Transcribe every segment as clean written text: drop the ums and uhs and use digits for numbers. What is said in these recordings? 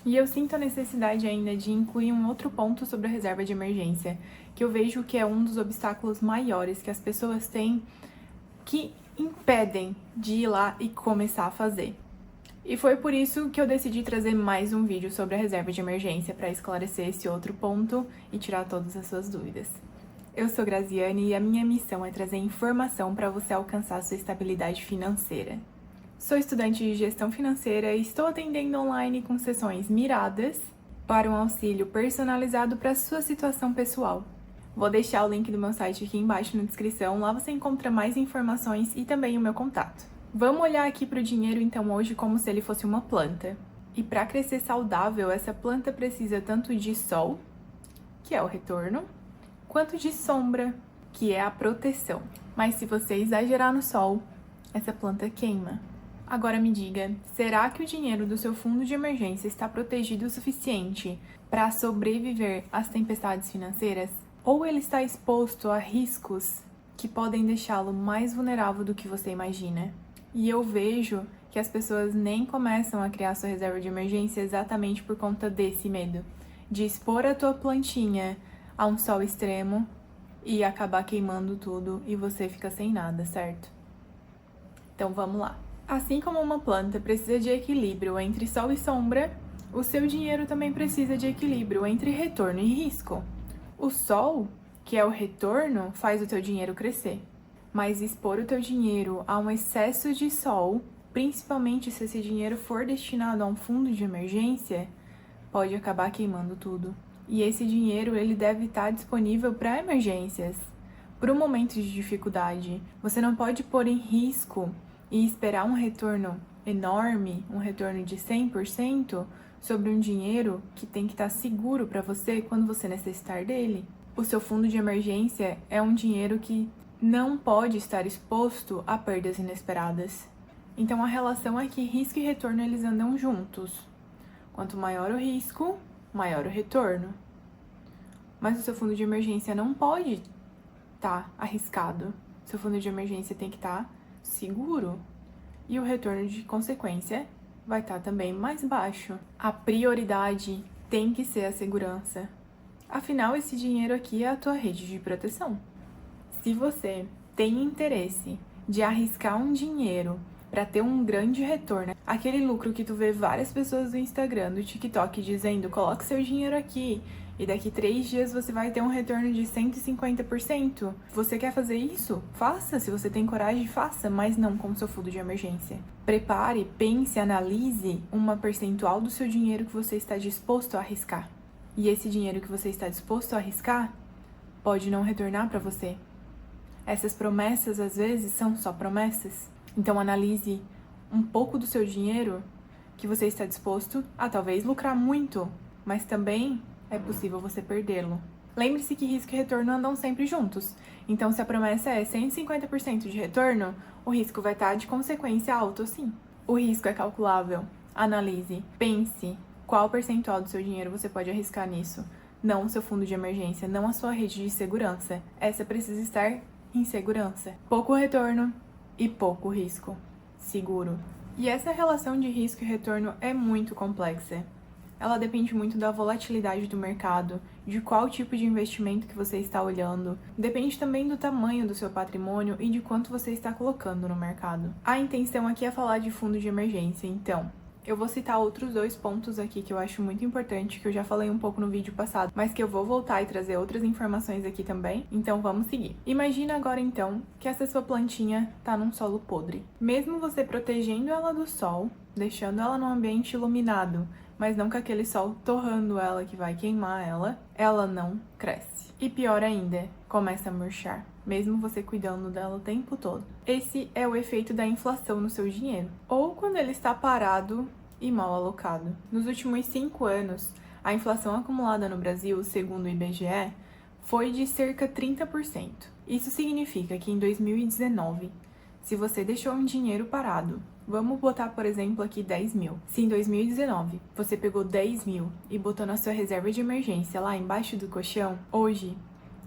E eu sinto a necessidade ainda de incluir um outro ponto sobre a reserva de emergência, que eu vejo que é um dos obstáculos maiores que as pessoas têm que impedem de ir lá e começar a fazer. E foi por isso que eu decidi trazer mais um vídeo sobre a reserva de emergência para esclarecer esse outro ponto e tirar todas as suas dúvidas. Eu sou Graziane e a minha missão é trazer informação para você alcançar sua estabilidade financeira. Sou estudante de gestão financeira e estou atendendo online com sessões miradas para um auxílio personalizado para a sua situação pessoal. Vou deixar o link do meu site aqui embaixo na descrição, lá você encontra mais informações e também o meu contato. Vamos olhar aqui para o dinheiro então hoje como se ele fosse uma planta. E para crescer saudável, essa planta precisa tanto de sol, que é o retorno, quanto de sombra, que é a proteção. Mas se você exagerar no sol, essa planta queima. Agora me diga, será que o dinheiro do seu fundo de emergência está protegido o suficiente para sobreviver às tempestades financeiras? Ou ele está exposto a riscos que podem deixá-lo mais vulnerável do que você imagina? E eu vejo que as pessoas nem começam a criar sua reserva de emergência exatamente por conta desse medo, de expor a tua plantinha a um sol extremo e acabar queimando tudo e você fica sem nada, certo? Então vamos lá. Assim como uma planta precisa de equilíbrio entre sol e sombra, o seu dinheiro também precisa de equilíbrio entre retorno e risco. O sol, que é o retorno, faz o teu dinheiro crescer. Mas expor o teu dinheiro a um excesso de sol, principalmente se esse dinheiro for destinado a um fundo de emergência, pode acabar queimando tudo. E esse dinheiro, ele deve estar disponível para emergências, para um momento de dificuldade. Você não pode pôr em risco e esperar um retorno enorme, um retorno de 100%, sobre um dinheiro que tem que estar seguro para você quando você necessitar dele. O seu fundo de emergência é um dinheiro que não pode estar exposto a perdas inesperadas. Então a relação é que risco e retorno eles andam juntos. Quanto maior o risco, maior o retorno. Mas o seu fundo de emergência não pode estar arriscado. Seu fundo de emergência tem que estar seguro. E o retorno de consequência vai estar também mais baixo. A prioridade tem que ser a segurança. Afinal, esse dinheiro aqui é a tua rede de proteção. Se você tem interesse de arriscar um dinheiro para ter um grande retorno, aquele lucro que tu vê várias pessoas no Instagram, do TikTok dizendo, coloque seu dinheiro aqui e daqui 3 dias você vai ter um retorno de 150%. Você quer fazer isso? Faça. Se você tem coragem, faça, mas não com seu fundo de emergência. Prepare, pense, analise uma percentual do seu dinheiro que você está disposto a arriscar. E esse dinheiro que você está disposto a arriscar pode não retornar para você. Essas promessas, às vezes, são só promessas. Então, analise um pouco do seu dinheiro que você está disposto a talvez lucrar muito, mas também é possível você perdê-lo. Lembre-se que risco e retorno andam sempre juntos. Então, se a promessa é 150% de retorno, o risco vai estar de consequência alto, sim. O risco é calculável. Analise, pense qual percentual do seu dinheiro você pode arriscar nisso. Não o seu fundo de emergência, não a sua rede de segurança. Essa precisa estar em segurança. Pouco retorno e pouco risco. Seguro. E essa relação de risco e retorno é muito complexa. Ela depende muito da volatilidade do mercado, de qual tipo de investimento que você está olhando. Depende também do tamanho do seu patrimônio e de quanto você está colocando no mercado. A intenção aqui é falar de fundo de emergência, então eu vou citar outros 2 pontos aqui que eu acho muito importante, que eu já falei um pouco no vídeo passado, mas que eu vou voltar e trazer outras informações aqui também, então vamos seguir. Imagina agora então que essa sua plantinha tá num solo podre. Mesmo você protegendo ela do sol, deixando ela num ambiente iluminado, mas não com aquele sol torrando ela que vai queimar ela não cresce. E pior ainda, começa a murchar, mesmo você cuidando dela o tempo todo. Esse é o efeito da inflação no seu dinheiro, ou quando ele está parado e mal alocado. Nos últimos 5 anos, a inflação acumulada no Brasil, segundo o IBGE, foi de cerca de 30%. Isso significa que em 2019, se você deixou um dinheiro parado, vamos botar, por exemplo, aqui 10 mil. Se em 2019 você pegou 10 mil e botou na sua reserva de emergência lá embaixo do colchão, hoje,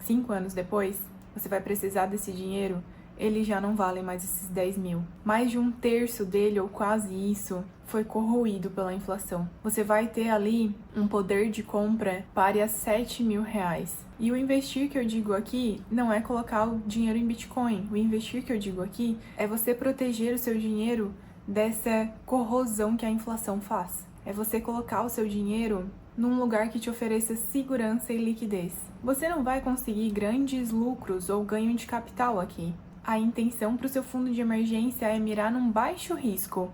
5 anos depois, você vai precisar desse dinheiro, ele já não vale mais esses 10 mil. Mais de 1/3 dele, ou quase isso, foi corroído pela inflação. Você vai ter ali um poder de compra pare a R$7.000. E o investir que eu digo aqui não é colocar o dinheiro em Bitcoin. O investir que eu digo aqui é você proteger o seu dinheiro dessa corrosão que a inflação faz. É você colocar o seu dinheiro num lugar que te ofereça segurança e liquidez. Você não vai conseguir grandes lucros ou ganho de capital aqui. A intenção para o seu fundo de emergência é mirar num baixo risco.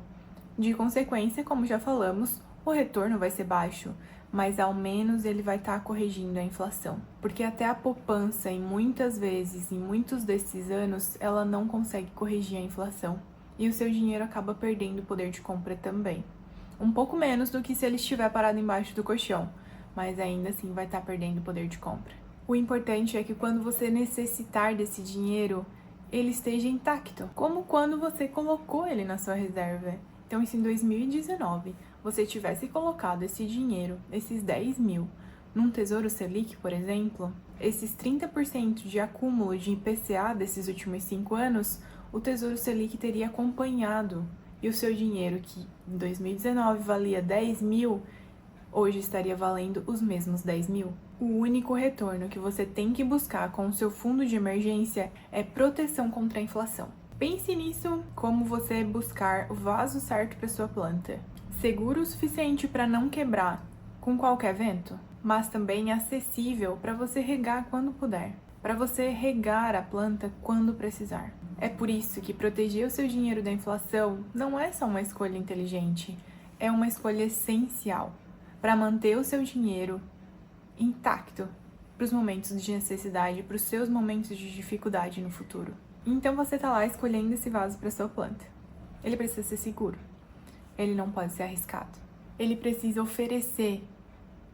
De consequência, como já falamos, o retorno vai ser baixo, mas ao menos ele vai estar corrigindo a inflação. Porque até a poupança, em muitas muitos desses anos, ela não consegue corrigir a inflação. E o seu dinheiro acaba perdendo o poder de compra também. Um pouco menos do que se ele estiver parado embaixo do colchão, mas ainda assim vai estar perdendo o poder de compra. O importante é que quando você necessitar desse dinheiro, ele esteja intacto, como quando você colocou ele na sua reserva. Então, se em 2019 você tivesse colocado esse dinheiro, esses 10 mil, num Tesouro Selic, por exemplo, esses 30% de acúmulo de IPCA desses últimos 5 anos, o Tesouro Selic teria acompanhado. E o seu dinheiro, que em 2019 valia 10 mil, hoje estaria valendo os mesmos 10 mil. O único retorno que você tem que buscar com o seu fundo de emergência é proteção contra a inflação. Pense nisso como você buscar o vaso certo para sua planta. Seguro o suficiente para não quebrar com qualquer vento, mas também acessível para você regar quando puder, para você regar a planta quando precisar. É por isso que proteger o seu dinheiro da inflação não é só uma escolha inteligente, é uma escolha essencial para manter o seu dinheiro intacto para os momentos de necessidade, para os seus momentos de dificuldade no futuro. Então você está lá escolhendo esse vaso para sua planta. Ele precisa ser seguro, ele não pode ser arriscado, ele precisa oferecer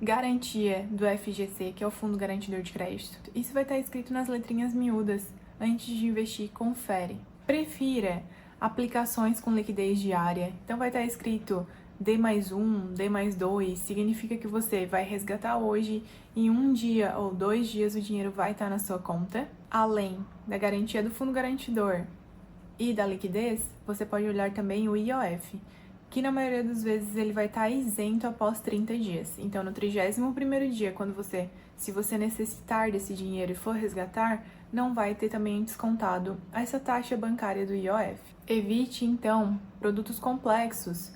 garantia do FGC, que é o Fundo Garantidor de Crédito. Isso vai estar escrito nas letrinhas miúdas. Antes de investir, confere. Prefira aplicações com liquidez diária. Então vai estar escrito D+1, D+2, significa que você vai resgatar hoje, em 1 dia ou 2 dias o dinheiro vai estar na sua conta. Além da garantia do Fundo Garantidor e da liquidez, você pode olhar também o IOF, que na maioria das vezes ele vai estar isento após 30 dias. Então, no 31º dia, se você necessitar desse dinheiro e for resgatar, não vai ter também descontado essa taxa bancária do IOF. Evite, então, produtos complexos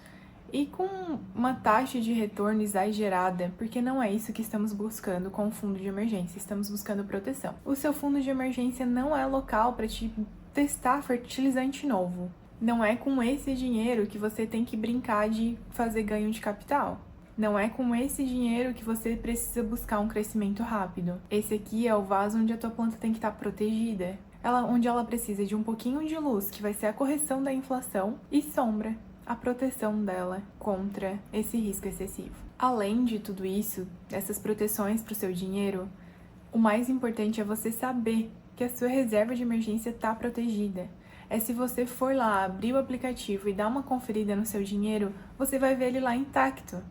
e com uma taxa de retorno exagerada, porque não é isso que estamos buscando com o fundo de emergência, estamos buscando proteção. O seu fundo de emergência não é local para te testar fertilizante novo. Não é com esse dinheiro que você tem que brincar de fazer ganho de capital. Não é com esse dinheiro que você precisa buscar um crescimento rápido. Esse aqui é o vaso onde a tua planta tem que estar protegida. Onde ela precisa de um pouquinho de luz, que vai ser a correção da inflação, e sombra, a proteção dela contra esse risco excessivo. Além de tudo isso, dessas proteções para o seu dinheiro, o mais importante é você saber que a sua reserva de emergência está protegida. É se você for lá, abrir o aplicativo e dar uma conferida no seu dinheiro, você vai ver ele lá intacto.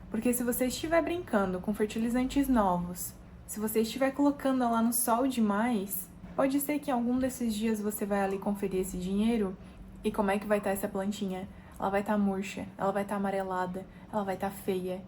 Porque se você estiver brincando com fertilizantes novos, se você estiver colocando lá no sol demais, pode ser que em algum desses dias você vai ali conferir esse dinheiro e como é que vai estar essa plantinha? Ela vai estar murcha, ela vai estar amarelada, ela vai estar feia.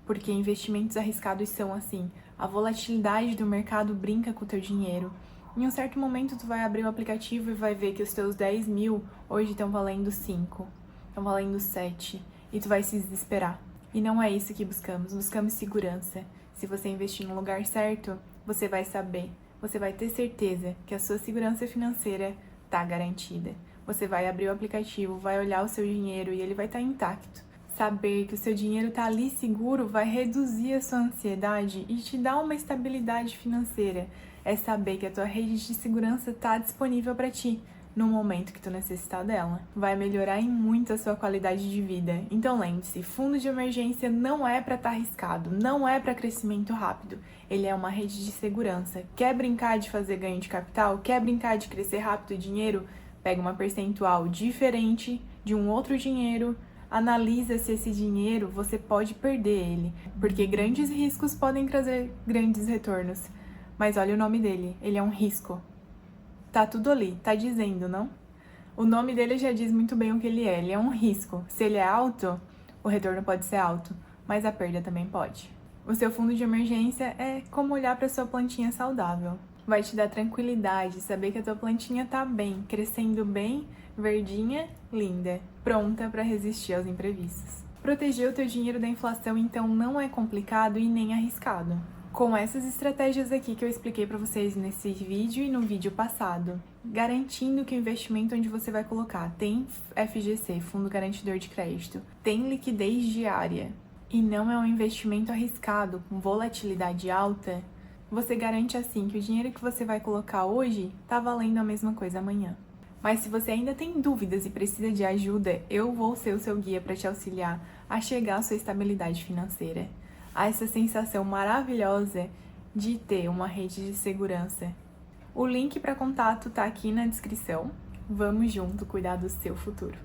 Porque investimentos arriscados são assim. A volatilidade do mercado brinca com o teu dinheiro. Em um certo momento, tu vai abrir o aplicativo e vai ver que os teus 10 mil hoje estão valendo 5, estão valendo 7, e tu vai se desesperar. E não é isso que buscamos segurança. Se você investir no lugar certo, você vai saber, você vai ter certeza que a sua segurança financeira está garantida. Você vai abrir o aplicativo, vai olhar o seu dinheiro e ele vai estar intacto. Saber que o seu dinheiro está ali seguro vai reduzir a sua ansiedade e te dar uma estabilidade financeira. É saber que a tua rede de segurança está disponível para ti no momento que tu necessitar dela. Vai melhorar em muito a sua qualidade de vida. Então lembre-se, fundo de emergência não é para estar arriscado, não é para crescimento rápido. Ele é uma rede de segurança. Quer brincar de fazer ganho de capital? Quer brincar de crescer rápido o dinheiro? Pega uma percentual diferente de um outro dinheiro, analisa se esse dinheiro você pode perder ele, porque grandes riscos podem trazer grandes retornos. Mas olha o nome dele, ele é um risco. Tá tudo ali, tá dizendo, não? O nome dele já diz muito bem o que ele é. Ele é um risco. Se ele é alto, o retorno pode ser alto, mas a perda também pode. O seu fundo de emergência é como olhar para sua plantinha saudável. Vai te dar tranquilidade, saber que a tua plantinha tá bem, crescendo bem, verdinha, linda, pronta para resistir aos imprevistos. Proteger o teu dinheiro da inflação, então, não é complicado e nem arriscado. Com essas estratégias aqui que eu expliquei para vocês nesse vídeo e no vídeo passado, garantindo que o investimento onde você vai colocar tem FGC, Fundo Garantidor de Crédito, tem liquidez diária e não é um investimento arriscado com volatilidade alta, você garante assim que o dinheiro que você vai colocar hoje tá valendo a mesma coisa amanhã. Mas se você ainda tem dúvidas e precisa de ajuda, eu vou ser o seu guia para te auxiliar a chegar à sua estabilidade financeira, a essa sensação maravilhosa de ter uma rede de segurança. O link para contato tá aqui na descrição. Vamos junto cuidar do seu futuro.